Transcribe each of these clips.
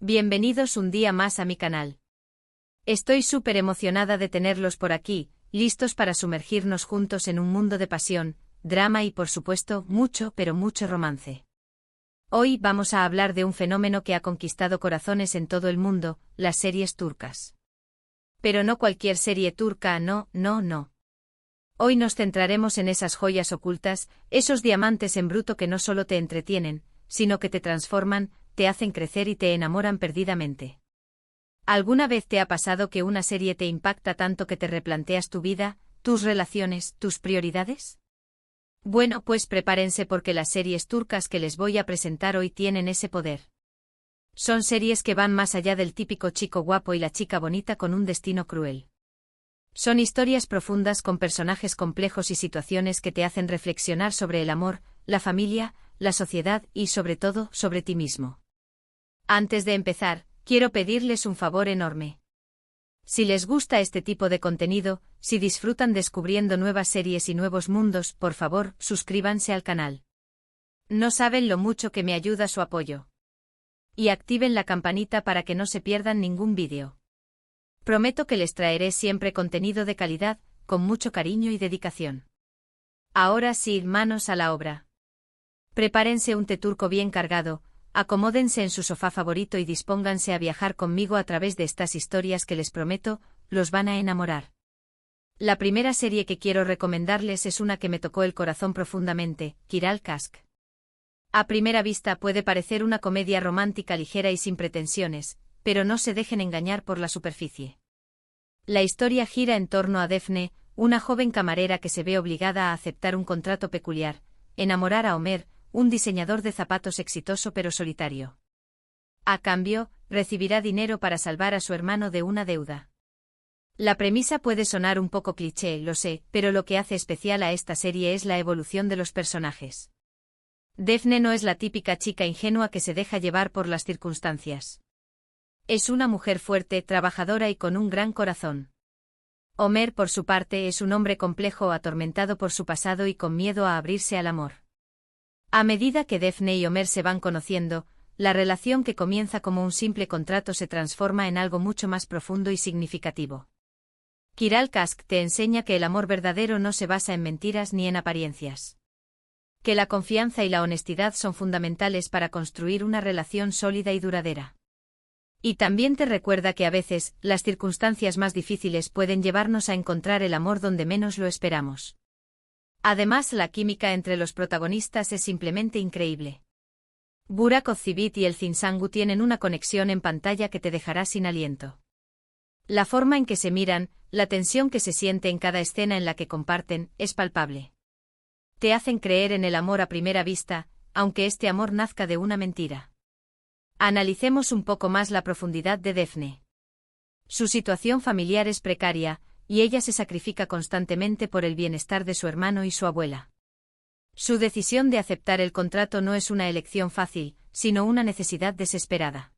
Bienvenidos un día más a mi canal. Estoy súper emocionada de tenerlos por aquí, listos para sumergirnos juntos en un mundo de pasión, drama y por supuesto mucho pero mucho romance. Hoy vamos a hablar de un fenómeno que ha conquistado corazones en todo el mundo, las series turcas. Pero no cualquier serie turca, no. Hoy nos centraremos en esas joyas ocultas, esos diamantes en bruto que no solo te entretienen, sino que te transforman, te hacen crecer y te enamoran perdidamente. ¿Alguna vez te ha pasado que una serie te impacta tanto que te replanteas tu vida, tus relaciones, tus prioridades? Bueno, pues prepárense porque las series turcas que les voy a presentar hoy tienen ese poder. Son series que van más allá del típico chico guapo y la chica bonita con un destino cruel. Son historias profundas con personajes complejos y situaciones que te hacen reflexionar sobre el amor, la familia, la sociedad y sobre todo, sobre ti mismo. Antes de empezar, quiero pedirles un favor enorme. Si les gusta este tipo de contenido, si disfrutan descubriendo nuevas series y nuevos mundos, por favor, suscríbanse al canal. No saben lo mucho que me ayuda su apoyo. Y activen la campanita para que no se pierdan ningún vídeo. Prometo que les traeré siempre contenido de calidad, con mucho cariño y dedicación. Ahora sí, manos a la obra. Prepárense un té turco bien cargado, acomódense en su sofá favorito y dispónganse a viajar conmigo a través de estas historias que les prometo, los van a enamorar. La primera serie que quiero recomendarles es una que me tocó el corazón profundamente, Kiral Kask. A primera vista puede parecer una comedia romántica ligera y sin pretensiones, pero no se dejen engañar por la superficie. La historia gira en torno a Defne, una joven camarera que se ve obligada a aceptar un contrato peculiar, enamorar a Ömer, un diseñador de zapatos exitoso pero solitario. A cambio, recibirá dinero para salvar a su hermano de una deuda. La premisa puede sonar un poco cliché, lo sé, pero lo que hace especial a esta serie es la evolución de los personajes. Defne no es la típica chica ingenua que se deja llevar por las circunstancias. Es una mujer fuerte, trabajadora y con un gran corazón. Ömer, por su parte, es un hombre complejo, atormentado por su pasado y con miedo a abrirse al amor. A medida que Defne y Ömer se van conociendo, la relación que comienza como un simple contrato se transforma en algo mucho más profundo y significativo. Kiral Kask te enseña que el amor verdadero no se basa en mentiras ni en apariencias. Que la confianza y la honestidad son fundamentales para construir una relación sólida y duradera. Y también te recuerda que a veces, las circunstancias más difíciles pueden llevarnos a encontrar el amor donde menos lo esperamos. Además, la química entre los protagonistas es simplemente increíble. Burak Özçivit y Elçin Sangu tienen una conexión en pantalla que te dejará sin aliento. La forma en que se miran, la tensión que se siente en cada escena en la que comparten, es palpable. Te hacen creer en el amor a primera vista, aunque este amor nazca de una mentira. Analicemos un poco más la profundidad de Defne. Su situación familiar es precaria, y ella se sacrifica constantemente por el bienestar de su hermano y su abuela. Su decisión de aceptar el contrato no es una elección fácil, sino una necesidad desesperada.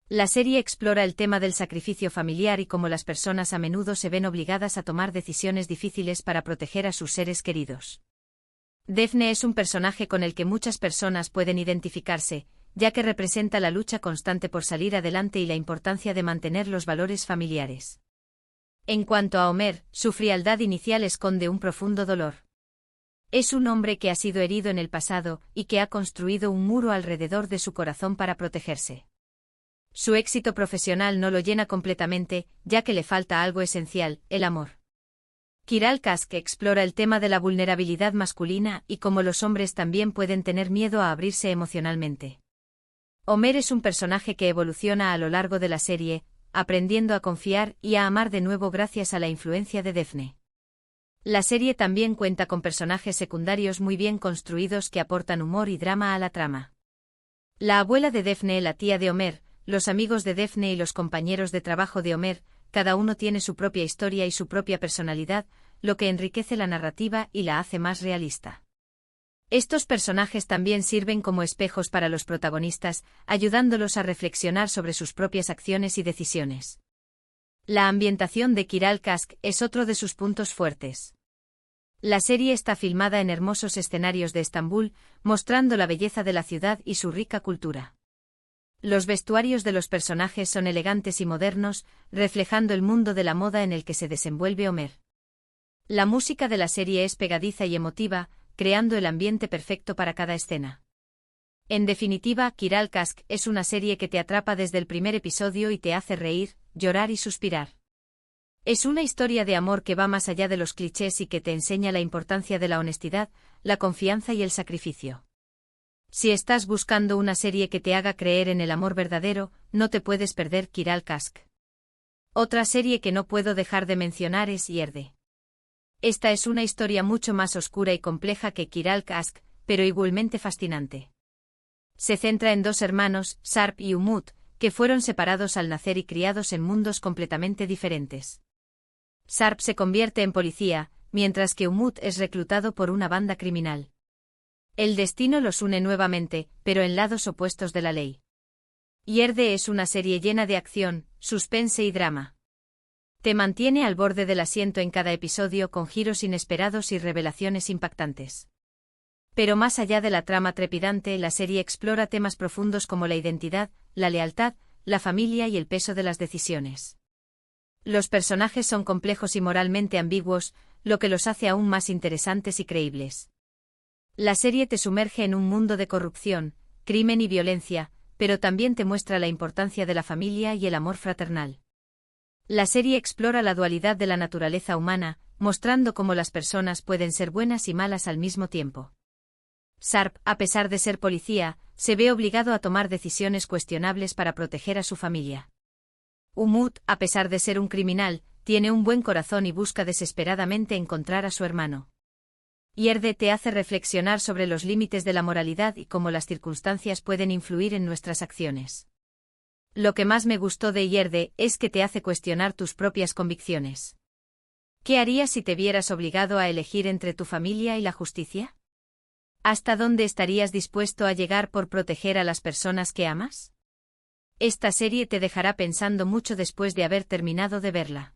La serie explora el tema del sacrificio familiar y cómo las personas a menudo se ven obligadas a tomar decisiones difíciles para proteger a sus seres queridos. Defne es un personaje con el que muchas personas pueden identificarse, ya que representa la lucha constante por salir adelante y la importancia de mantener los valores familiares. En cuanto a Ömer, su frialdad inicial esconde un profundo dolor. Es un hombre que ha sido herido en el pasado y que ha construido un muro alrededor de su corazón para protegerse. Su éxito profesional no lo llena completamente, ya que le falta algo esencial, el amor. Kiral Kask explora el tema de la vulnerabilidad masculina y cómo los hombres también pueden tener miedo a abrirse emocionalmente. Ömer es un personaje que evoluciona a lo largo de la serie, aprendiendo a confiar y a amar de nuevo gracias a la influencia de Defne. La serie también cuenta con personajes secundarios muy bien construidos que aportan humor y drama a la trama. La abuela de Defne, la tía de Ömer, los amigos de Defne y los compañeros de trabajo de Ömer, cada uno tiene su propia historia y su propia personalidad, lo que enriquece la narrativa y la hace más realista. Estos personajes también sirven como espejos para los protagonistas, ayudándolos a reflexionar sobre sus propias acciones y decisiones. La ambientación de Kiral Kask es otro de sus puntos fuertes. La serie está filmada en hermosos escenarios de Estambul, mostrando la belleza de la ciudad y su rica cultura. Los vestuarios de los personajes son elegantes y modernos, reflejando el mundo de la moda en el que se desenvuelve Homer. La música de la serie es pegadiza y emotiva, creando el ambiente perfecto para cada escena. En definitiva, Kiral Kask es una serie que te atrapa desde el primer episodio y te hace reír, llorar y suspirar. Es una historia de amor que va más allá de los clichés y que te enseña la importancia de la honestidad, la confianza y el sacrificio. Si estás buscando una serie que te haga creer en el amor verdadero, no te puedes perder Kiral Kask. Otra serie que no puedo dejar de mencionar es Yerde. Esta es una historia mucho más oscura y compleja que Kiral Kask, pero igualmente fascinante. Se centra en dos hermanos, Sarp y Umut, que fueron separados al nacer y criados en mundos completamente diferentes. Sarp se convierte en policía, mientras que Umut es reclutado por una banda criminal. El destino los une nuevamente, pero en lados opuestos de la ley. Yerde es una serie llena de acción, suspense y drama. Te mantiene al borde del asiento en cada episodio con giros inesperados y revelaciones impactantes. Pero más allá de la trama trepidante, la serie explora temas profundos como la identidad, la lealtad, la familia y el peso de las decisiones. Los personajes son complejos y moralmente ambiguos, lo que los hace aún más interesantes y creíbles. La serie te sumerge en un mundo de corrupción, crimen y violencia, pero también te muestra la importancia de la familia y el amor fraternal. La serie explora la dualidad de la naturaleza humana, mostrando cómo las personas pueden ser buenas y malas al mismo tiempo. Sarp, a pesar de ser policía, se ve obligado a tomar decisiones cuestionables para proteger a su familia. Umut, a pesar de ser un criminal, tiene un buen corazón y busca desesperadamente encontrar a su hermano. Yerde te hace reflexionar sobre los límites de la moralidad y cómo las circunstancias pueden influir en nuestras acciones. Lo que más me gustó de Yerde es que te hace cuestionar tus propias convicciones. ¿Qué harías si te vieras obligado a elegir entre tu familia y la justicia? ¿Hasta dónde estarías dispuesto a llegar por proteger a las personas que amas? Esta serie te dejará pensando mucho después de haber terminado de verla.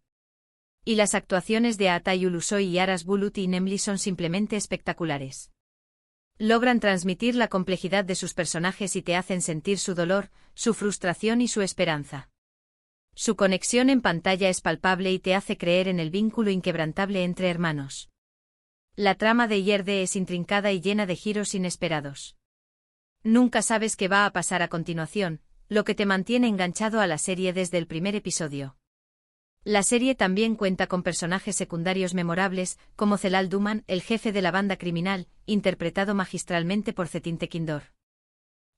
Y las actuaciones de Atay Ulusoy y Aras Bulut y Nemli son simplemente espectaculares. Logran transmitir la complejidad de sus personajes y te hacen sentir su dolor, su frustración y su esperanza. Su conexión en pantalla es palpable y te hace creer en el vínculo inquebrantable entre hermanos. La trama de Yerde es intrincada y llena de giros inesperados. Nunca sabes qué va a pasar a continuación, lo que te mantiene enganchado a la serie desde el primer episodio. La serie también cuenta con personajes secundarios memorables, como Celal Duman, el jefe de la banda criminal, interpretado magistralmente por Cetin Tekindor.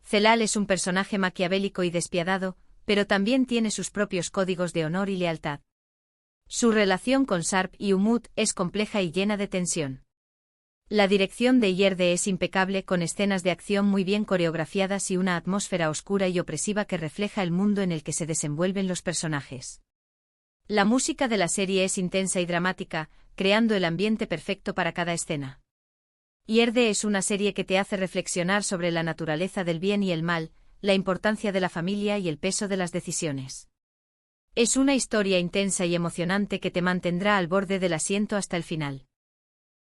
Celal es un personaje maquiavélico y despiadado, pero también tiene sus propios códigos de honor y lealtad. Su relación con Sarp y Umut es compleja y llena de tensión. La dirección de Yerde es impecable, con escenas de acción muy bien coreografiadas y una atmósfera oscura y opresiva que refleja el mundo en el que se desenvuelven los personajes. La música de la serie es intensa y dramática, creando el ambiente perfecto para cada escena. Yerde es una serie que te hace reflexionar sobre la naturaleza del bien y el mal, la importancia de la familia y el peso de las decisiones. Es una historia intensa y emocionante que te mantendrá al borde del asiento hasta el final.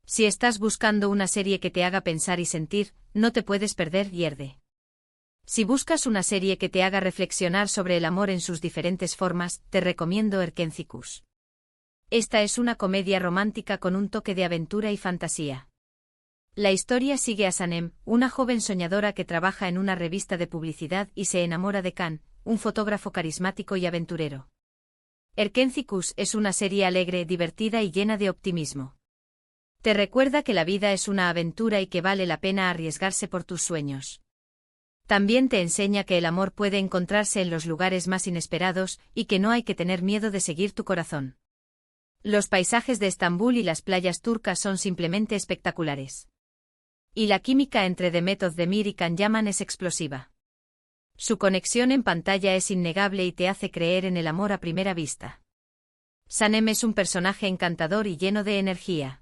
Si estás buscando una serie que te haga pensar y sentir, no te puedes perder Yerde. Si buscas una serie que te haga reflexionar sobre el amor en sus diferentes formas, te recomiendo Erkenzikus. Esta es una comedia romántica con un toque de aventura y fantasía. La historia sigue a Sanem, una joven soñadora que trabaja en una revista de publicidad y se enamora de Khan, un fotógrafo carismático y aventurero. Erkenzikus es una serie alegre, divertida y llena de optimismo. Te recuerda que la vida es una aventura y que vale la pena arriesgarse por tus sueños. También te enseña que el amor puede encontrarse en los lugares más inesperados y que no hay que tener miedo de seguir tu corazón. Los paisajes de Estambul y las playas turcas son simplemente espectaculares. Y la química entre Demet Özdemir y Can Yaman es explosiva. Su conexión en pantalla es innegable y te hace creer en el amor a primera vista. Sanem es un personaje encantador y lleno de energía.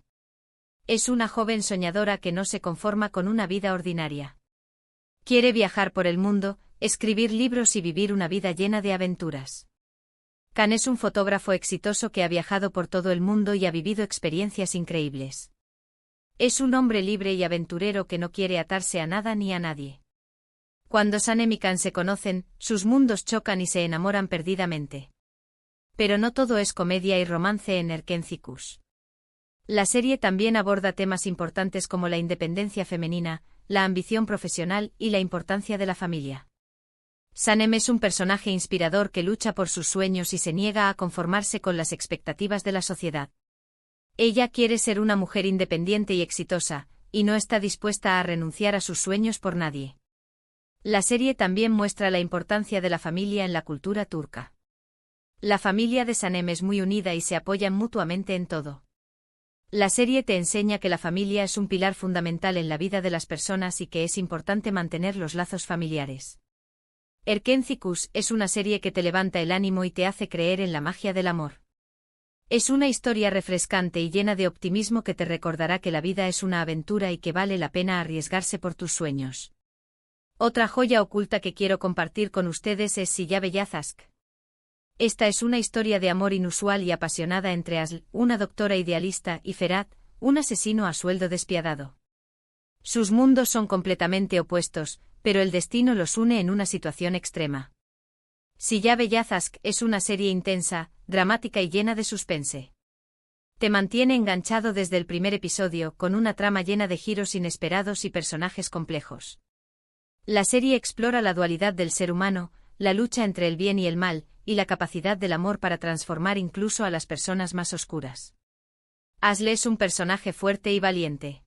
Es una joven soñadora que no se conforma con una vida ordinaria. Quiere viajar por el mundo, escribir libros y vivir una vida llena de aventuras. Khan es un fotógrafo exitoso que ha viajado por todo el mundo y ha vivido experiencias increíbles. Es un hombre libre y aventurero que no quiere atarse a nada ni a nadie. Cuando Sanem y Can se conocen, sus mundos chocan y se enamoran perdidamente. Pero no todo es comedia y romance en Erkencicus. La serie también aborda temas importantes como la independencia femenina, la ambición profesional y la importancia de la familia. Sanem es un personaje inspirador que lucha por sus sueños y se niega a conformarse con las expectativas de la sociedad. Ella quiere ser una mujer independiente y exitosa, y no está dispuesta a renunciar a sus sueños por nadie. La serie también muestra la importancia de la familia en la cultura turca. La familia de Sanem es muy unida y se apoyan mutuamente en todo. La serie te enseña que la familia es un pilar fundamental en la vida de las personas y que es importante mantener los lazos familiares. Erkencicus es una serie que te levanta el ánimo y te hace creer en la magia del amor. Es una historia refrescante y llena de optimismo que te recordará que la vida es una aventura y que vale la pena arriesgarse por tus sueños. Otra joya oculta que quiero compartir con ustedes es Silla Bellazask. Esta es una historia de amor inusual y apasionada entre Asl, una doctora idealista, y Ferhat, un asesino a sueldo despiadado. Sus mundos son completamente opuestos, pero el destino los une en una situación extrema. Silla Bellazask es una serie intensa, dramática y llena de suspense. Te mantiene enganchado desde el primer episodio, con una trama llena de giros inesperados y personajes complejos. La serie explora la dualidad del ser humano, la lucha entre el bien y el mal, y la capacidad del amor para transformar incluso a las personas más oscuras. Asl es un personaje fuerte y valiente.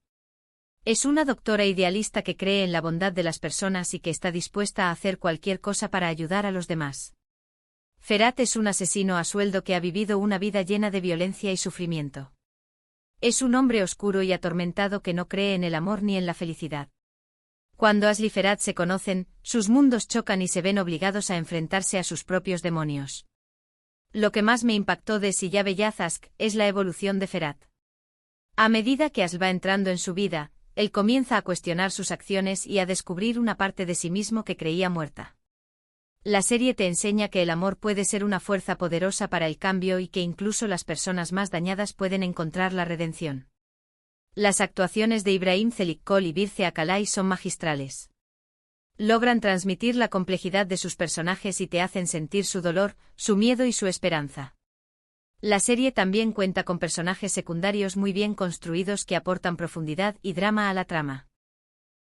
Es una doctora idealista que cree en la bondad de las personas y que está dispuesta a hacer cualquier cosa para ayudar a los demás. Ferhat es un asesino a sueldo que ha vivido una vida llena de violencia y sufrimiento. Es un hombre oscuro y atormentado que no cree en el amor ni en la felicidad. Cuando Asl y Ferhat se conocen, sus mundos chocan y se ven obligados a enfrentarse a sus propios demonios. Lo que más me impactó de Silla Bellazask es la evolución de Ferhat. A medida que Asl va entrando en su vida, él comienza a cuestionar sus acciones y a descubrir una parte de sí mismo que creía muerta. La serie te enseña que el amor puede ser una fuerza poderosa para el cambio y que incluso las personas más dañadas pueden encontrar la redención. Las actuaciones de Ibrahim Çelikkol y Birce Akalay son magistrales. Logran transmitir la complejidad de sus personajes y te hacen sentir su dolor, su miedo y su esperanza. La serie también cuenta con personajes secundarios muy bien construidos que aportan profundidad y drama a la trama.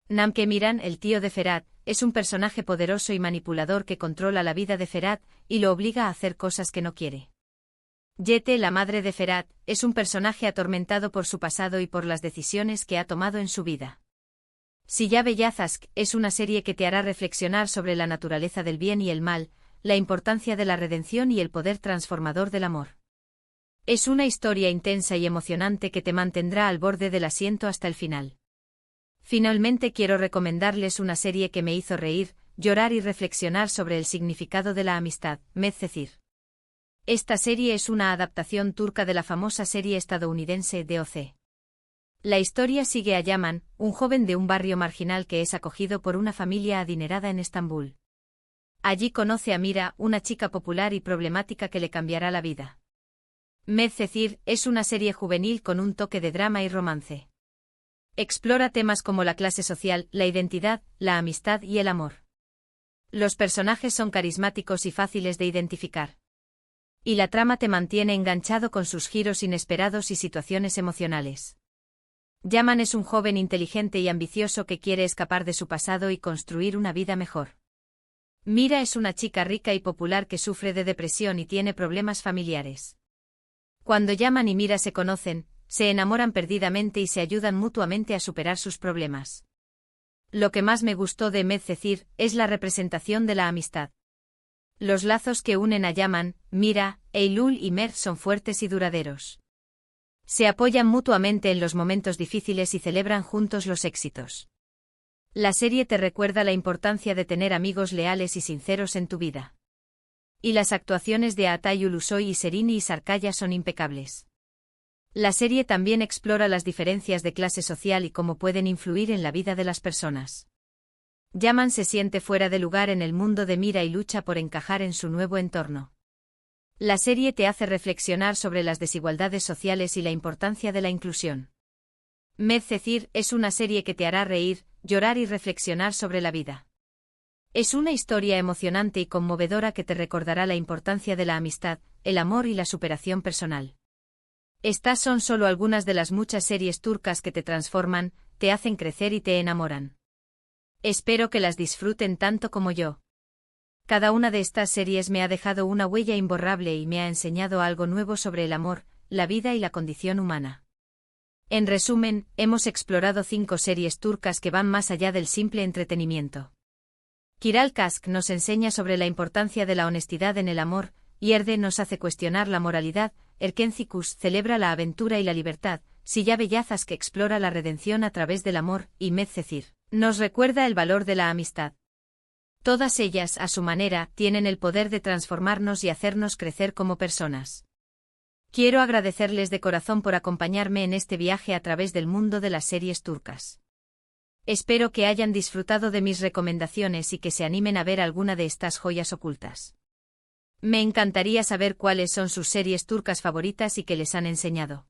Namke Miran, el tío de Ferhat, es un personaje poderoso y manipulador que controla la vida de Ferhat y lo obliga a hacer cosas que no quiere. Yete, la madre de Ferhat, es un personaje atormentado por su pasado y por las decisiones que ha tomado en su vida. Silla Bellazask es una serie que te hará reflexionar sobre la naturaleza del bien y el mal, la importancia de la redención y el poder transformador del amor. Es una historia intensa y emocionante que te mantendrá al borde del asiento hasta el final. Finalmente quiero recomendarles una serie que me hizo reír, llorar y reflexionar sobre el significado de la amistad, Medcezir. Esta serie es una adaptación turca de la famosa serie estadounidense DOC. La historia sigue a Yaman, un joven de un barrio marginal que es acogido por una familia adinerada en Estambul. Allí conoce a Mira, una chica popular y problemática que le cambiará la vida. Medcezir es una serie juvenil con un toque de drama y romance. Explora temas como la clase social, la identidad, la amistad y el amor. Los personajes son carismáticos y fáciles de identificar. Y la trama te mantiene enganchado con sus giros inesperados y situaciones emocionales. Yaman es un joven inteligente y ambicioso que quiere escapar de su pasado y construir una vida mejor. Mira es una chica rica y popular que sufre de depresión y tiene problemas familiares. Cuando Yaman y Mira se conocen, se enamoran perdidamente y se ayudan mutuamente a superar sus problemas. Lo que más me gustó de Medcezir es la representación de la amistad. Los lazos que unen a Yaman, Mira, Eylül y Mert son fuertes y duraderos. Se apoyan mutuamente en los momentos difíciles y celebran juntos los éxitos. La serie te recuerda la importancia de tener amigos leales y sinceros en tu vida. Y las actuaciones de Atay Ulusoy y Serini y Sarkaya son impecables. La serie también explora las diferencias de clase social y cómo pueden influir en la vida de las personas. Yaman se siente fuera de lugar en el mundo de Mira y lucha por encajar en su nuevo entorno. La serie te hace reflexionar sobre las desigualdades sociales y la importancia de la inclusión. Medcezir es una serie que te hará reír, llorar y reflexionar sobre la vida. Es una historia emocionante y conmovedora que te recordará la importancia de la amistad, el amor y la superación personal. Estas son solo algunas de las muchas series turcas que te transforman, te hacen crecer y te enamoran. Espero que las disfruten tanto como yo. Cada una de estas series me ha dejado una huella imborrable y me ha enseñado algo nuevo sobre el amor, la vida y la condición humana. En resumen, hemos explorado 5 series turcas que van más allá del simple entretenimiento. Kiral Kask nos enseña sobre la importancia de la honestidad en el amor, Yerde nos hace cuestionar la moralidad, Erkencikus celebra la aventura y la libertad, Silla Bellazas que explora la redención a través del amor, y Medcecir nos recuerda el valor de la amistad. Todas ellas, a su manera, tienen el poder de transformarnos y hacernos crecer como personas. Quiero agradecerles de corazón por acompañarme en este viaje a través del mundo de las series turcas. Espero que hayan disfrutado de mis recomendaciones y que se animen a ver alguna de estas joyas ocultas. Me encantaría saber cuáles son sus series turcas favoritas y qué les han enseñado.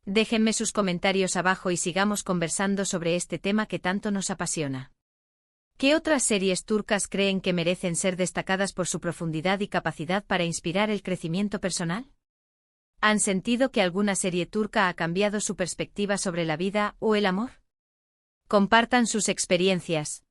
Déjenme sus comentarios abajo y sigamos conversando sobre este tema que tanto nos apasiona. ¿Qué otras series turcas creen que merecen ser destacadas por su profundidad y capacidad para inspirar el crecimiento personal? ¿Han sentido que alguna serie turca ha cambiado su perspectiva sobre la vida o el amor? Compartan sus experiencias.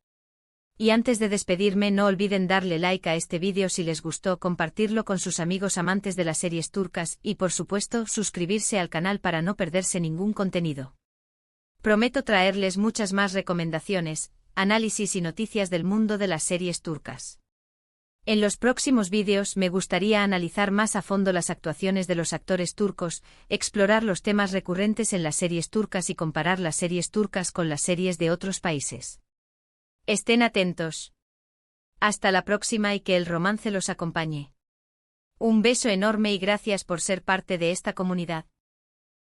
Y antes de despedirme, no olviden darle like a este vídeo si les gustó, compartirlo con sus amigos amantes de las series turcas y, por supuesto, suscribirse al canal para no perderse ningún contenido. Prometo traerles muchas más recomendaciones, análisis y noticias del mundo de las series turcas. En los próximos vídeos me gustaría analizar más a fondo las actuaciones de los actores turcos, explorar los temas recurrentes en las series turcas y comparar las series turcas con las series de otros países. Estén atentos. Hasta la próxima y que el romance los acompañe. Un beso enorme y gracias por ser parte de esta comunidad.